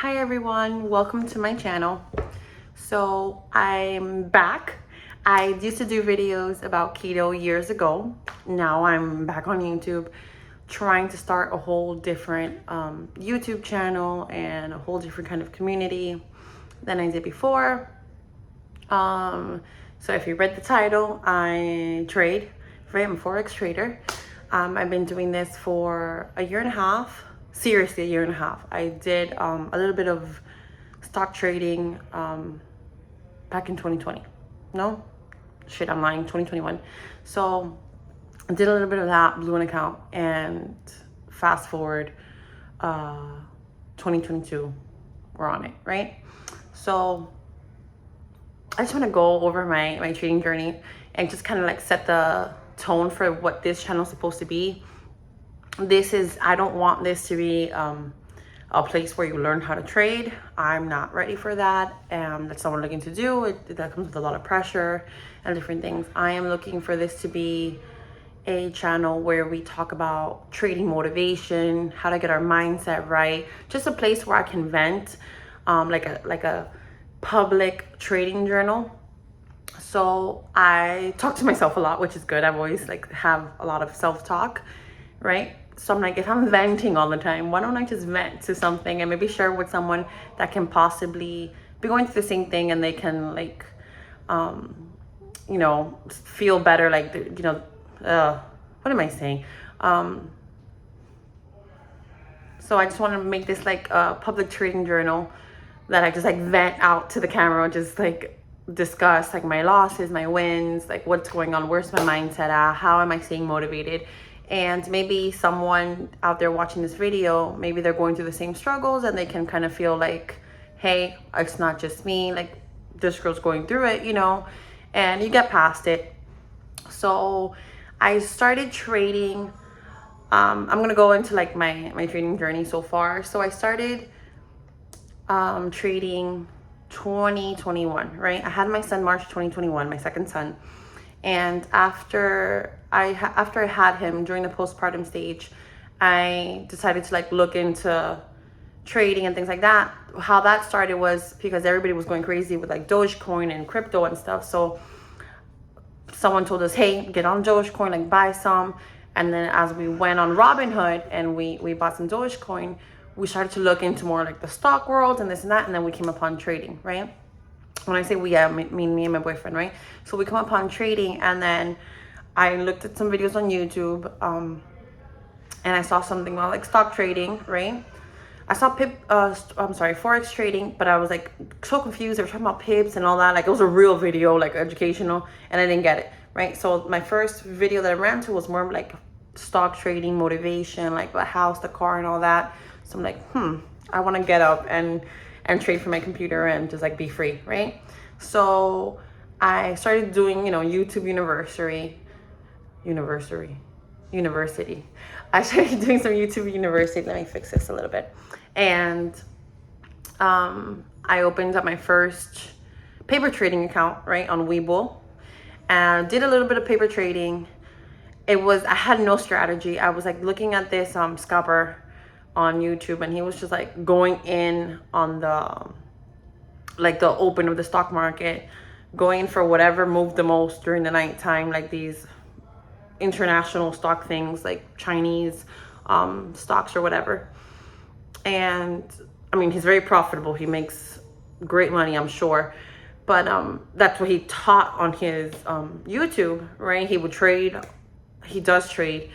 Hi everyone, welcome to my channel. So I'm back. I used to do videos about keto years ago. Now I'm back on YouTube trying to start a whole different YouTube channel and a whole different kind of community than I did before. So if you read the title, I trade, right? I'm a Forex trader. I've been doing this for a year and a half, seriously a year and a half. I did a little bit of stock trading back in 2020. No? Shit, I'm lying, 2021. So I did a little bit of that, blew an account, and fast forward 2022, we're on it, right? So I just want to go over my trading journey and just kind of like set the tone for what this channel is supposed to be. I don't want this to be a place where you learn how to trade. I'm not ready for that. That's not what I'm looking to do. That comes with a lot of pressure and different things. I am looking for this to be a channel where we talk about trading motivation, how to get our mindset right, just a place where I can vent, like a public trading journal. So I talk to myself a lot, which is good. I've always have a lot of self-talk, right? So I'm like, if I'm venting all the time, why don't I just vent to something and maybe share with someone that can possibly be going through the same thing, and they can feel better, what am I saying? So I just want to make this like a public trading journal that I just vent out to the camera, just discuss my losses, my wins, what's going on, where's my mindset at, how am I staying motivated. And maybe someone out there watching this video, maybe they're going through the same struggles and they can kind of feel like, hey, it's not just me, this girl's going through it, and you get past it. So I started trading. I'm gonna go into my trading journey so far. So I started trading 2021, right? I had my son March 2021, my second son. And after I had him during the postpartum stage, I decided to look into trading and things like that. How that started was because everybody was going crazy with Dogecoin and crypto and stuff. So someone told us, hey, get on Dogecoin, buy some. And then as we went on Robinhood and we bought some Dogecoin, we started to look into more the stock world and this and that. And then we came upon trading, right? When I say we, I mean me and my boyfriend, right? So we come upon trading, and then I looked at some videos on YouTube, and I saw something about stock trading, right? I saw Forex trading, but I was so confused. They were talking about pips and all that. It was a real video, educational, and I didn't get it, right? So my first video that I ran to was more stock trading motivation, the house, the car, and all that. So I'm I want to get up and trade from my computer and just be free, right? So I started doing, YouTube University. I started doing some YouTube University. Let me fix this a little bit. And I opened up my first paper trading account, right, on Webull, and did a little bit of paper trading. I had no strategy. I was looking at this scalper on YouTube, and he was just going in on the the open of the stock market, going for whatever moved the most during the nighttime, these international stock things, Chinese stocks or whatever. And I mean, he's very profitable. He makes great money, I'm sure. But that's what he taught on his YouTube, right? He would trade. He does trade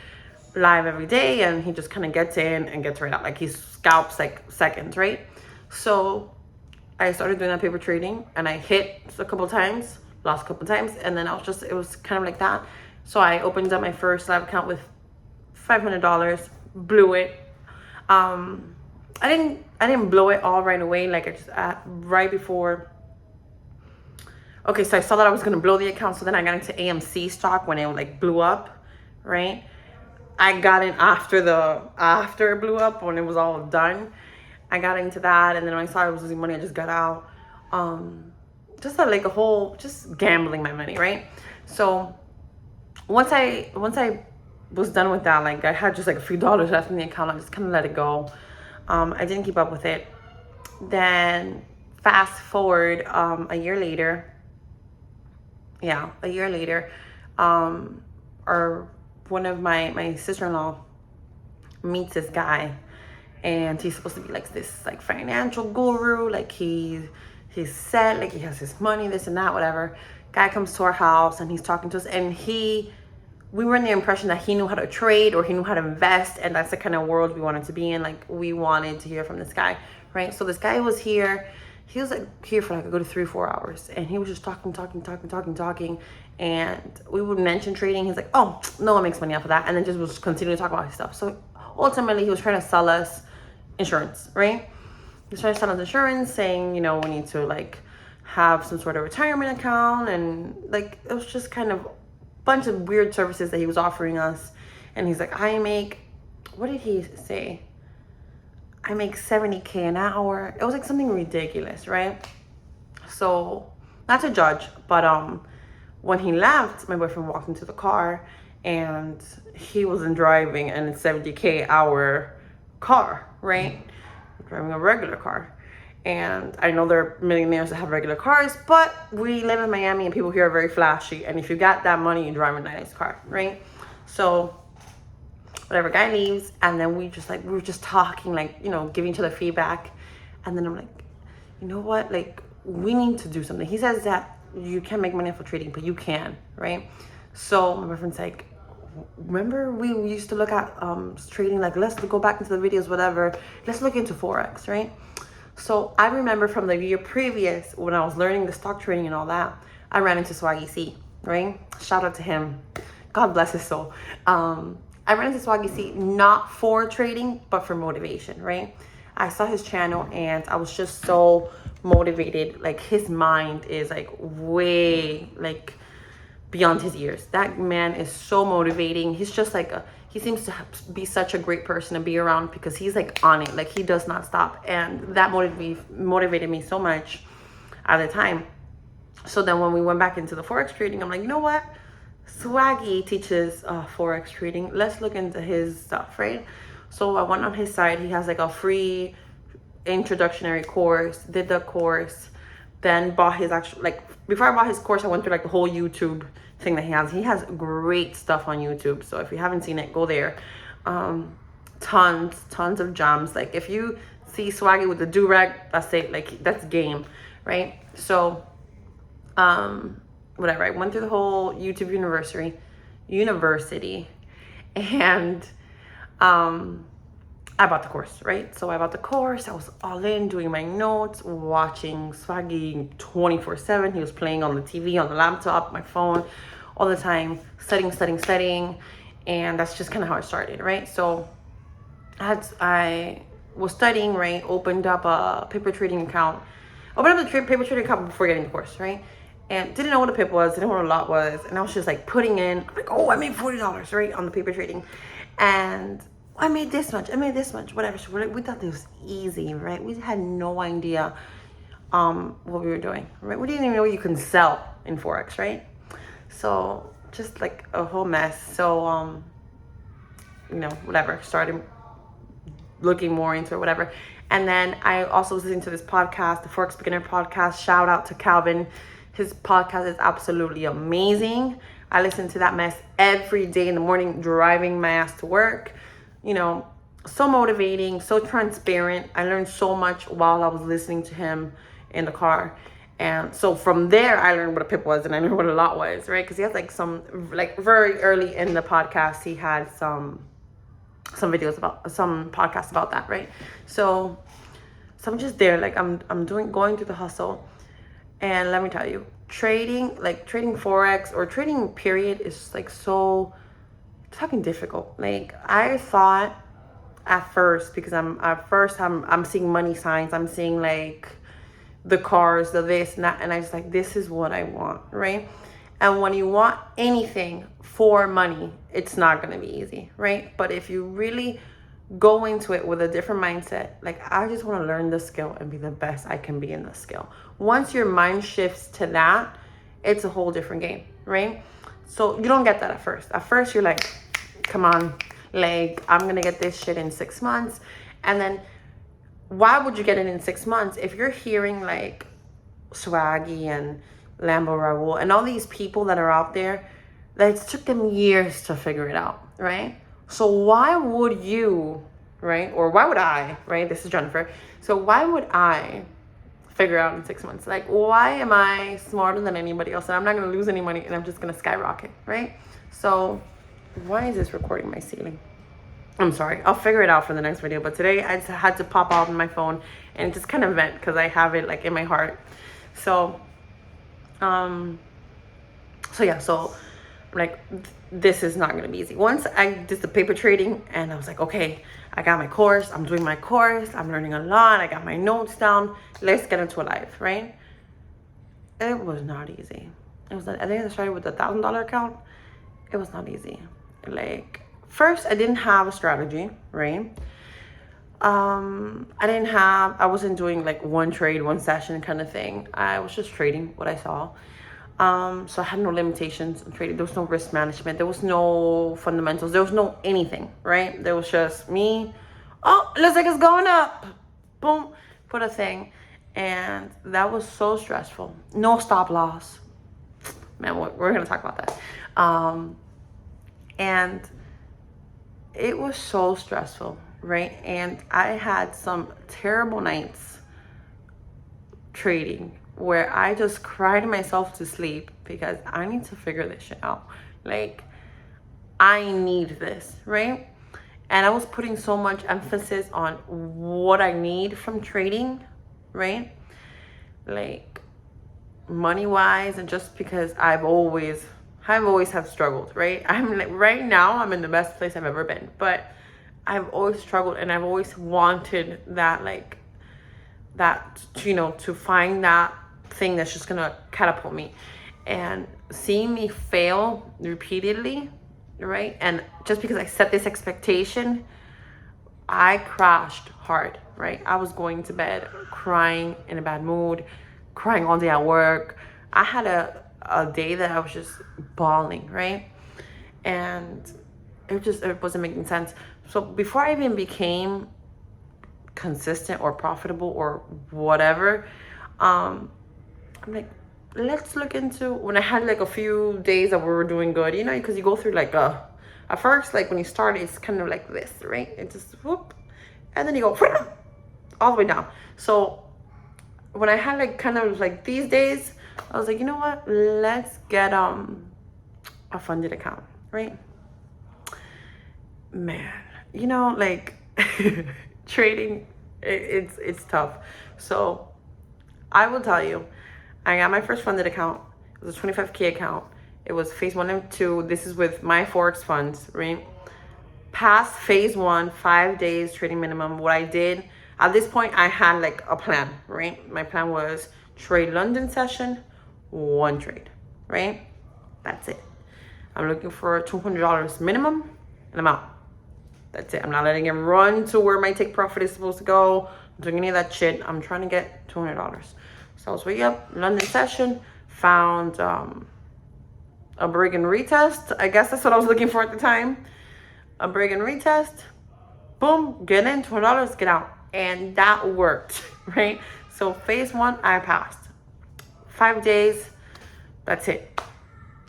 live every day, and he just kind of gets in and gets right out. He scalps seconds, right? So I started doing that paper trading, and I hit a couple times, lost a couple times, and then it was kind of that. So I opened up my first live account with $500, blew it. I didn't blow it all right away. Right before. Okay, so I saw that I was gonna blow the account, so then I got into AMC stock when it blew up, right? I got in after it blew up, when it was all done. I got into that, and then when I saw I was losing money, I just got out. Just just gambling my money, right? So once I was done with that, I had just a few dollars left in the account, I just kind of let it go. I didn't keep up with it. Then fast forward a year later, or one of my sister-in-law meets this guy, and he's supposed to be like this like financial guru, like he's set, like he has his money, this and that, whatever. Guy comes to our house and he's talking to us, and we were in the impression that he knew how to trade or he knew how to invest, and that's the kind of world we wanted to be in. Like, we wanted to hear from this guy, right? So this guy was here. He was like here for like a good 3-4 hours, and he was just talking, and we would mention trading. He's like, oh, no one makes money off of that, and then just was continue to talk about his stuff. So ultimately, he was trying to sell us insurance, right? He was trying to sell us insurance, saying, you know, we need to like have some sort of retirement account, and like it was just kind of bunch of weird services that he was offering us. And he's like, what did he say? I make $70K an hour. It was like something ridiculous, right? So, not to judge, but when he left, my boyfriend walked into the car, and he wasn't driving a $70K hour car, right? Driving a regular car. And I know there are millionaires that have regular cars, but we live in Miami and people here are very flashy. And if you got that money, you drive a nice car, right? So whatever, guy leaves, and then we were just talking, like, you know, giving each other feedback. And then I'm like, you know what? Like, we need to do something. He says that you can't make money off of trading, but you can, right? So my boyfriend's like, remember we used to look at trading, like, let's go back into the videos, whatever. Let's look into Forex, right? So I remember from the year previous, when I was learning the stock trading and all that, I ran into Swaggy C, right? Shout out to him. God bless his soul. I ran into Swaggy C not for trading, but for motivation, right? I saw his channel and I was just so motivated. Like, his mind is like way like beyond his years. That man is so motivating. He's just like he seems to be such a great person to be around, because he's like on it, like he does not stop. And that motivated me so much at the time. So then when we went back into the Forex trading, I'm like, you know what? Swaggy teaches Forex trading. Let's look into his stuff, right? So I went on his site. He has like a free introductory course, did the course, then bought his actual, like, before I bought his course, I went through like the whole YouTube thing that he has. He has great stuff on YouTube. So if you haven't seen it, go there. Tons of gems. Like, if you see Swaggy with the do-rag, that's it. Like, that's game, right? So, whatever. I went through the whole YouTube university, and I bought the course, right? So I bought the course. I was all in, doing my notes, watching Swaggy 24/7. He was playing on the TV, on the laptop, my phone, all the time, studying. And that's just kind of how it started, right? So I was studying, right? Opened up a paper trading account. Opened up the paper trading account before getting the course, right? And didn't know what a pip was, didn't know what a lot was. And I was just like putting in, like, oh, I made $40, right? On the paper trading. And I made this much, whatever. So we thought this was easy, right? We had no idea what we were doing, right? We didn't even know you can sell in Forex, right? So just like a whole mess. So, you know, whatever, started looking more into it, whatever. And then I also was listening to this podcast, the Forex Beginner Podcast. Shout out to Calvin. His podcast is absolutely amazing. I listen to that mess every day in the morning, driving my ass to work. You know, so motivating, so transparent. I learned so much while I was listening to him in the car. And so from there, I learned what a pip was, and I learned what a lot was, right? Because he has like some, like very early in the podcast, he had some videos about, some podcasts about that, right? So I'm just there, like I'm going through the hustle. And let me tell you, trading Forex or trading period is like so fucking difficult. Like, I thought at first, because I'm seeing money signs, I'm seeing like the cars, the this and that, and I was like, this is what I want, right? And when you want anything for money, it's not going to be easy, right? But if you really go into it with a different mindset, like, I just want to learn the skill and be the best I can be in the skill. Once your mind shifts to that, it's a whole different game, right? So you don't get that at first. At first, you're like, come on, like, I'm going to get this shit in 6 months. And then why would you get it in 6 months if you're hearing like Swaggy and Lambo Raul and all these people that are out there that it took them years to figure it out, right? So why would you, right? Or why would I, right? This is Jennifer. So why would I figure out in 6 months? Like, why am I smarter than anybody else? And I'm not going to lose any money and I'm just going to skyrocket, right? So why is this recording my ceiling? I'm sorry. I'll figure it out for the next video. But today I just had to pop out on my phone and just kind of vent because I have it like in my heart. So, so like this is not going to be easy. Once I did the paper trading and I was like, okay, I got my course. I'm doing my course. I'm learning a lot. I got my notes down. Let's get into a live, right? It was not easy. It was not, I think I started with a $1,000 account. It was not easy. Like, first, I didn't have a strategy, right? I wasn't doing like one trade, one session kind of thing. I was just trading what I saw. So I had no limitations in trading. There was no risk management. There was no fundamentals. There was no anything, right? There was just me. Oh, it looks like it's going up. Boom, put a thing. And that was so stressful. No stop loss. Man, we're going to talk about that. And it was so stressful, right? And I had some terrible nights trading where I just cried myself to sleep because I need to figure this shit out. Like, I need this, right? And I was putting so much emphasis on what I need from trading, right? Like, money-wise, and just because I've always have struggled, right? I'm like, right now, I'm in the best place I've ever been, but I've always struggled and I've always wanted that, like, that, you know, to find that thing that's just gonna catapult me. And seeing me fail repeatedly, right? And just because I set this expectation, I crashed hard, right? I was going to bed crying, in a bad mood, crying all day at work. I had a day that I was just bawling, right? And it wasn't making sense. So before I even became consistent or profitable or whatever, I'm like, let's look into, when I had like a few days that we were doing good, you know, because you go through like at first, like when you start, it's kind of like this, right? It just whoop, and then you go all the way down. So when I had like kind of like these days, I was like, you know what? Let's get a funded account, right? Man, you know, like trading, it's tough. So I will tell you, I got my first funded account. It was a 25K account. It was phase 1 and 2. This is with my Forex funds, right? Past phase 1, 5 days trading minimum. What I did at this point, I had like a plan, right? My plan was trade London session, 1 trade, right? That's it. I'm looking for $200 minimum and I'm out. That's it. I'm not letting it run to where my take profit is supposed to go. I'm doing any of that shit. I'm trying to get $200. So I was waking up, London session, found a break and retest. I guess that's what I was looking for at the time. A break and retest. Boom, get in, $200, get out. And that worked, right? So phase 1, I passed. 5 days, that's it.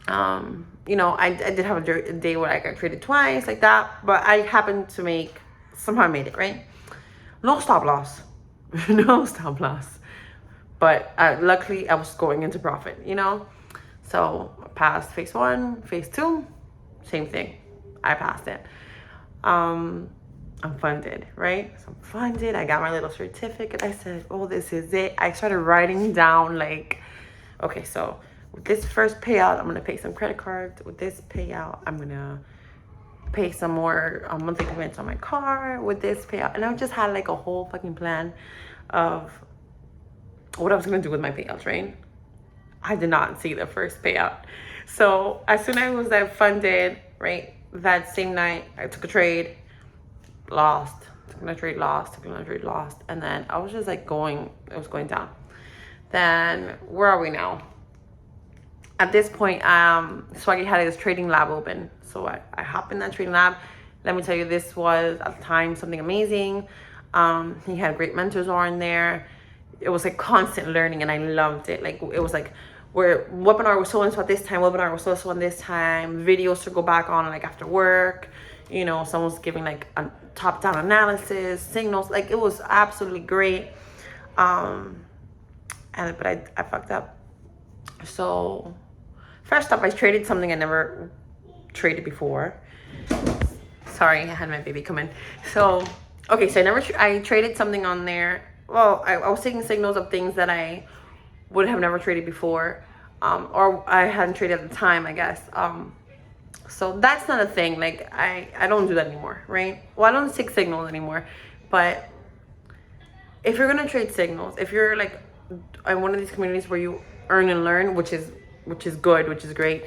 You know, I did have a day where I got traded twice like that, but I happened to somehow I made it, right? No stop loss. No stop loss. But luckily, I was going into profit, you know? So passed phase 1, phase 2, same thing. I passed it. I'm funded, right? So I'm funded. I got my little certificate. I said, oh, this is it. I started writing down like, okay, so with this first payout, I'm going to pay some credit cards. With this payout, I'm going to pay some more monthly payments on my car. With this payout. And I just had like a whole fucking plan of what I was going to do with my payouts, right? I did not see the first payout. So as soon as I was that funded, right, that same night, I took a trade, lost, took another trade, lost, took another trade, lost. And then I was just like it was going down. Then where are we now? At this point, Swaggy had his trading lab open. So I hopped in that trading lab. Let me tell you, this was at the time something amazing. He had great mentors on there. It was like constant learning, and I loved it. Like, it was like, where webinar was so and so at this time, webinar was so and so on this time, videos to go back on like after work. You know, someone's giving like a top-down analysis, signals. Like, it was absolutely great. But I fucked up. So first up, I traded something I never traded before. Sorry, I had my baby come in. So, okay, so I traded something on there. Well, I was taking signals of things that I would have never traded before, or I hadn't traded at the time, I guess. So that's not a thing. Like, I don't do that anymore, right? Well, I don't take signals anymore. But if you're gonna trade signals, if you're like in one of these communities where you earn and learn, which is good, which is great,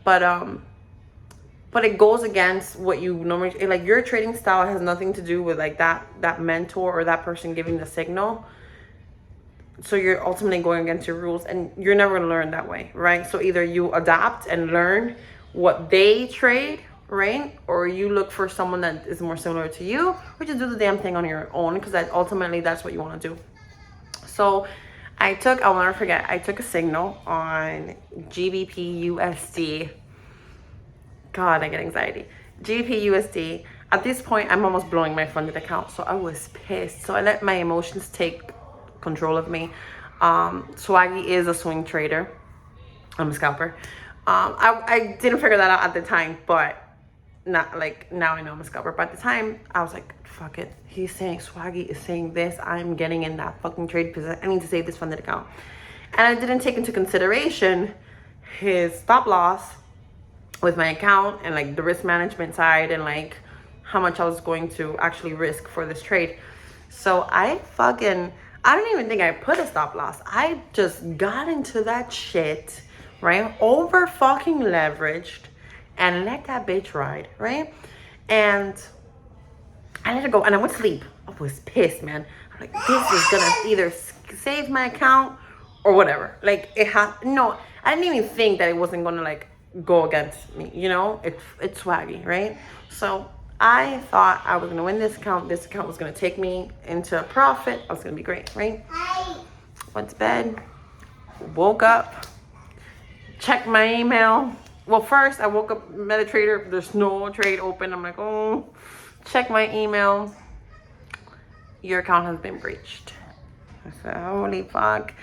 but it goes against what you normally, like, your trading style has nothing to do with like that mentor or that person giving the signal. So you're ultimately going against your rules, and you're never gonna learn that way, right? So either you adapt and learn what they trade, right? Or you look for someone that is more similar to you, or just do the damn thing on your own, because ultimately that's what you want to do. So I'll never forget, I took a signal on GBP USD. God, I get anxiety. GBP USD. At this point, I'm almost blowing my funded account, so I was pissed. So I let my emotions take control of me. Swaggy is a swing trader. I'm a scalper. I didn't figure that out at the time, but not like now I know I'm a scalper. But at the time, I was like, fuck it. He's saying, Swaggy is saying this. I'm getting in that fucking trade because I need to save this funded account. And I didn't take into consideration his stop loss with my account, and like the risk management side, and like how much I was going to actually risk for this trade. So I don't even think I put a stop loss. I just got into that shit, right? Over fucking leveraged, and let that bitch ride, right? And I let it go, and I went to sleep. I was pissed, man. I'm like, this is gonna either save my account or whatever. Like, no, I didn't even think that it wasn't gonna like go against me, you know? It's Swaggy, right? So I thought I was gonna win this account. This account was gonna take me into a profit. I was gonna be great, right? Went to bed, woke up, checked my email. Well, first I woke up, MetaTrader, there's no trade open. I'm like, oh, check my email. Your account has been breached. I said, holy fuck.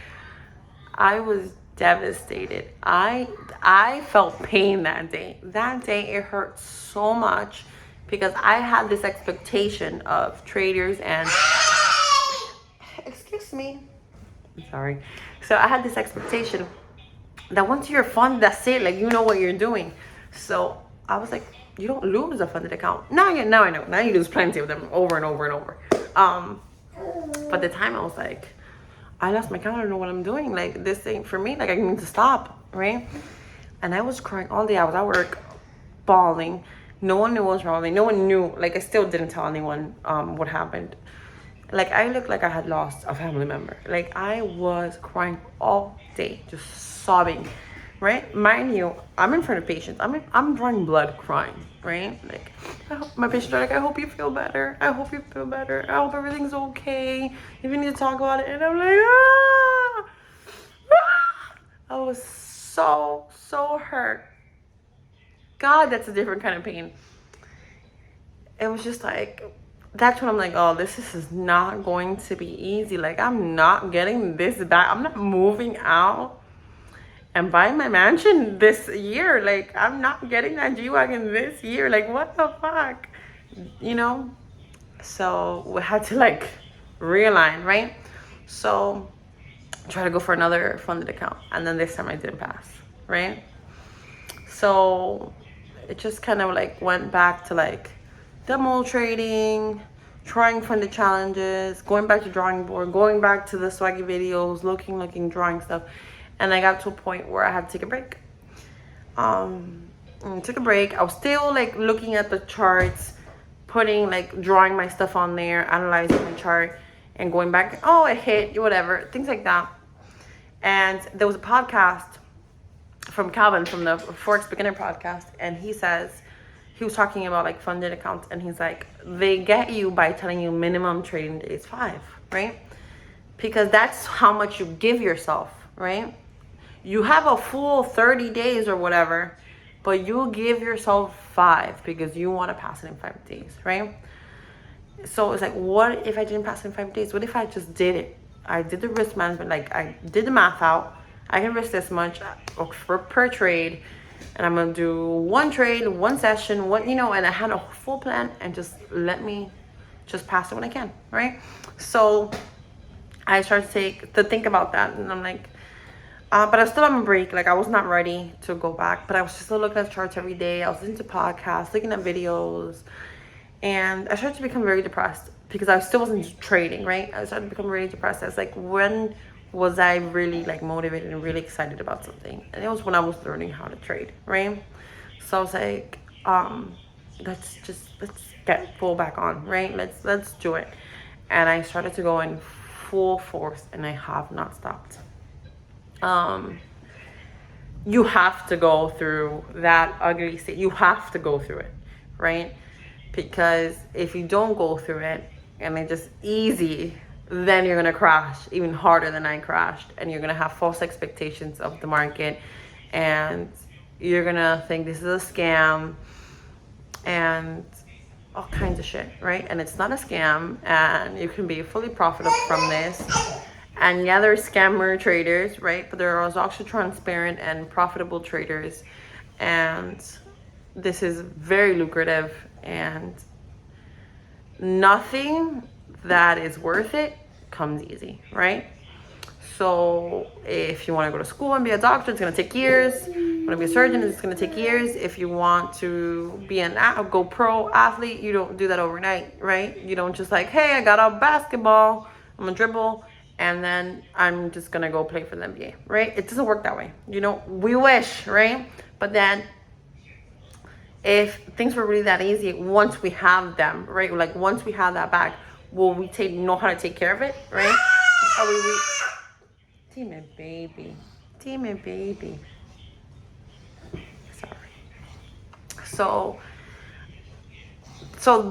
I was devastated. I felt pain that day. That day it hurt so much because I had this expectation of traders and excuse me. I'm sorry. So I had this expectation that once you're funded, that's it. Like, you know what you're doing. So I was like, you don't lose a funded account. Now I know. Now you lose plenty of them over and over and over. But at the time I was like, I lost my account. I don't know what I'm doing. Like, this ain't for me. Like, I need to stop, right? And I was crying all day. I was at work, bawling. No one knew what was wrong. Like, no one knew. Like, I still didn't tell anyone what happened. Like, I looked like I had lost a family member. Like, I was crying all day, just sobbing, right? Mind you, I'm in front of patients. I'm drawing blood, crying, right? Like, my patients are like, I hope you feel better. I hope you feel better. I hope everything's okay. If you need to talk about it. And I'm like, I was so hurt. God, that's a different kind of pain. It was just like, that's when I'm like, oh, this is not going to be easy. Like, I'm not getting this back. I'm not moving out and buying my mansion this year. Like, I'm not getting that G-Wagon this year. Like, what the fuck? You know? So we had to like realign, right? So try to go for another funded account. And then this time I didn't pass, right? So it just kind of like went back to like demo trading, trying funded challenges, going back to drawing board, going back to the Swaggy videos, looking, drawing stuff. And I got to a point where I had to take a break. And took a break. I was still like looking at the charts, drawing my stuff on there, analyzing the chart, and going back, oh, it hit, whatever, things like that. And there was a podcast from Calvin from the Forex Beginner podcast, and he he was talking about like funded accounts, and he's like, they get you by telling you minimum trading days 5, right? Because that's how much you give yourself, right? You have a full 30 days or whatever, but you give yourself 5 because you want to pass it in 5 days, right? So it's like, what if I didn't pass it in 5 days? What if I just did it? I did the risk management, like I did the math out. I can risk this much per trade, and I'm gonna do 1 trade, 1 session, and I had a full plan, and just let me just pass it when I can, right? So I started to think about that, and I'm like, but I was still on a break. Like, I was not ready to go back, but I was just still looking at charts every day. I was listening to podcasts, looking at videos, and I started to become very depressed because I still wasn't trading, right? I started to become really depressed. I was like, when was I really like motivated and really excited about something? And it was when I was learning how to trade, right? So I was like, let's get full back on, right? Let's do it. And I started to go in full force, and I have not stopped. You have to go through that ugly state. You have to go through it, right? Because if you don't go through it and it's just easy, then you're gonna crash even harder than I crashed, and you're gonna have false expectations of the market, and you're gonna think this is a scam and all kinds of shit, right? And it's not a scam, and you can be fully profitable from this. And yeah, there's scammer traders, right? But there are also transparent and profitable traders, and this is very lucrative, and nothing that is worth it comes easy, right? So if you want to go to school and be a doctor, it's going to take years. You want to be a surgeon, it's going to take years. If you want to be go pro athlete, you don't do that overnight, right? You don't just like, hey, I got a basketball, I'm going to dribble, and then I'm just going to go play for the NBA, right? It doesn't work that way. We wish, right? But then if things were really that easy, once we have them, right? Like once we have that bag, will we know how to take care of it, right? Are we Team and baby. Sorry. So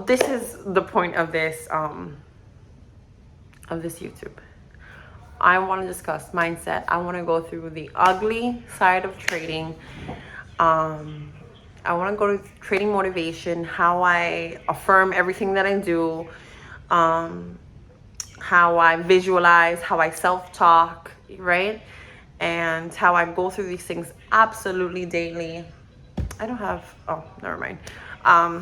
this is the point of this YouTube. I want to discuss mindset. I want to go through the ugly side of trading. I want to go to trading motivation, how I affirm everything that I do, how I visualize, how I self-talk, right? And how I go through these things absolutely daily. I don't have, oh, never mind. I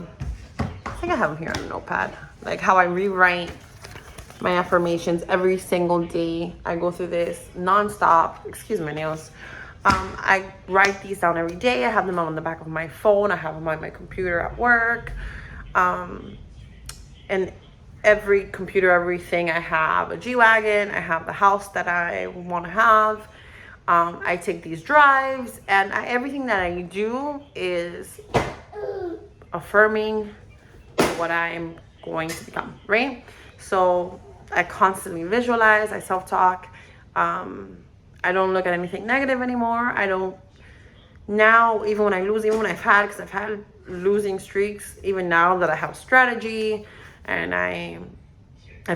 think I have them here on a notepad. Like how I rewrite my affirmations every single day. I go through this nonstop. Excuse my nails. I write these down every day. I have them on the back of my phone. I have them on my computer at work. And every computer, everything, I have a G-Wagon. I have the house that I want to have. I take these drives, and everything that I do is affirming what I am going to become, right? So I constantly visualize, I self-talk. I don't look at anything negative anymore. I don't now, even when I lose, even when I've had losing streaks, even now that I have strategy and I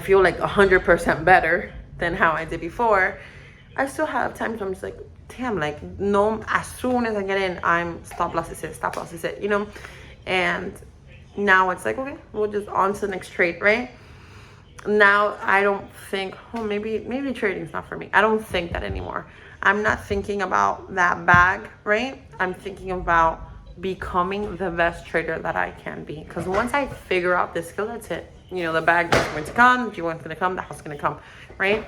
feel like 100% better than how I did before, I still have times where I'm just like, damn, like, no, as soon as I get in, I'm stop loss is it, and now it's like, okay, we'll just on to the next trade, right? Now I don't think, oh, maybe trading's not for me. I don't think that anymore. I'm not thinking about that bag, right? I'm thinking about becoming the best trader that I can be. Because once I figure out this skill, that's it. The bag is going to come, the G1's going to come, the house is going to come, right?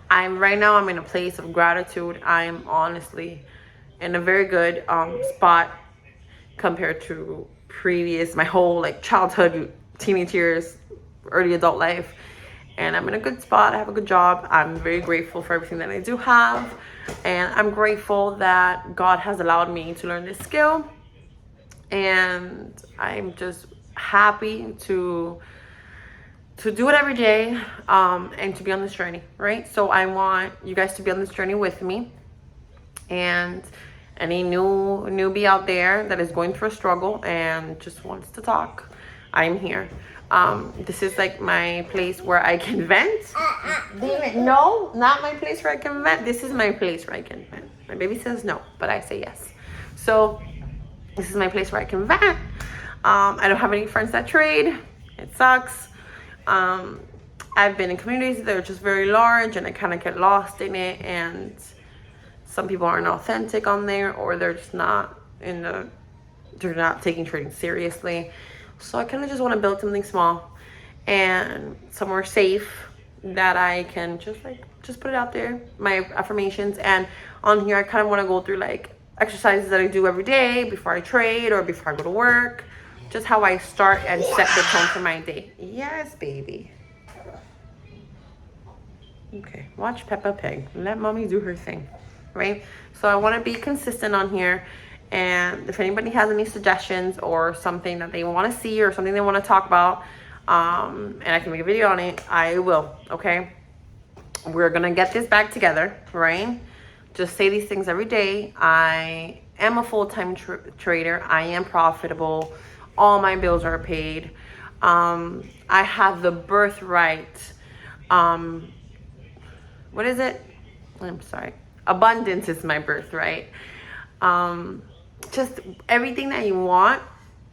I'm in a place of gratitude. I'm honestly in a very good spot compared to my whole like childhood, teenage years, early adult life. And I'm in a good spot. I have a good job. I'm very grateful for everything that I do have. And I'm grateful that God has allowed me to learn this skill. And I'm just happy to do it every day, and to be on this journey, right? So I want you guys to be on this journey with me. And Any newbie out there that is going through a struggle and just wants to talk, I'm here. This is like my place where I can vent. No, not my place where I can vent. This is my place where I can vent. My baby says no, but I say yes. So this is my place where I can vent. I don't have any friends that trade. It sucks. I've been in communities that are just very large and I kind of get lost in it, and some people aren't authentic on there, or they're just not they're not taking trading seriously. So I kind of just want to build something small and somewhere safe that I can just put it out there, my affirmations. And on here I kind of want to go through like exercises that I do every day before I trade or before I go to work, just how I start and set the tone for my day. Yes, baby. Okay, watch Peppa Pig. Let mommy do her thing, right? So I want to be consistent on here. And if anybody has any suggestions or something that they want to see or something they want to talk about, and I can make a video on it, I will, okay? We're going to get this back together, right? Just say these things every day. I am a full-time trader. I am profitable. All my bills are paid. I have the birthright. What is it? I'm sorry. Abundance is my birthright. Just everything that you want,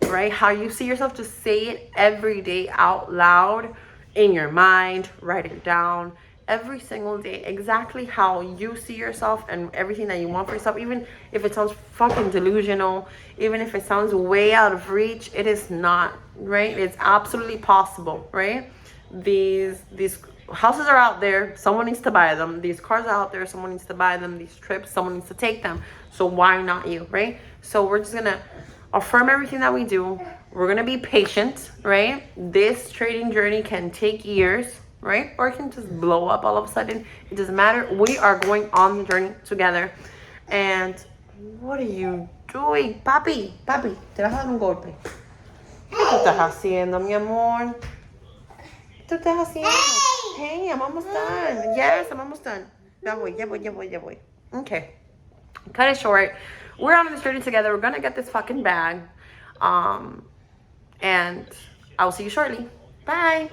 right? How you see yourself, just say it every day out loud in your mind. Write it down every single day, exactly how you see yourself and everything that you want for yourself. Even if it sounds fucking delusional, even if it sounds way out of reach, it is not, right? It's absolutely possible, right? These houses are out there, someone needs to buy them. These cars are out there, someone needs to buy them. These trips, someone needs to take them. So why not you, right? So we're just gonna affirm everything that we do. We're gonna be patient, right? This trading journey can take years, right? Or it can just blow up all of a sudden. It doesn't matter. We are going on the journey together. And what are you doing? Papi, te vas a dar un golpe. ¿Qué tú estás haciendo, mi amor? ¿Qué tú estás haciendo? Hey, I'm almost done. Yes, I'm almost done. Ya voy. Okay. Cut it short. We're on this journey together. We're gonna get this fucking bag. And I will see you shortly. Bye.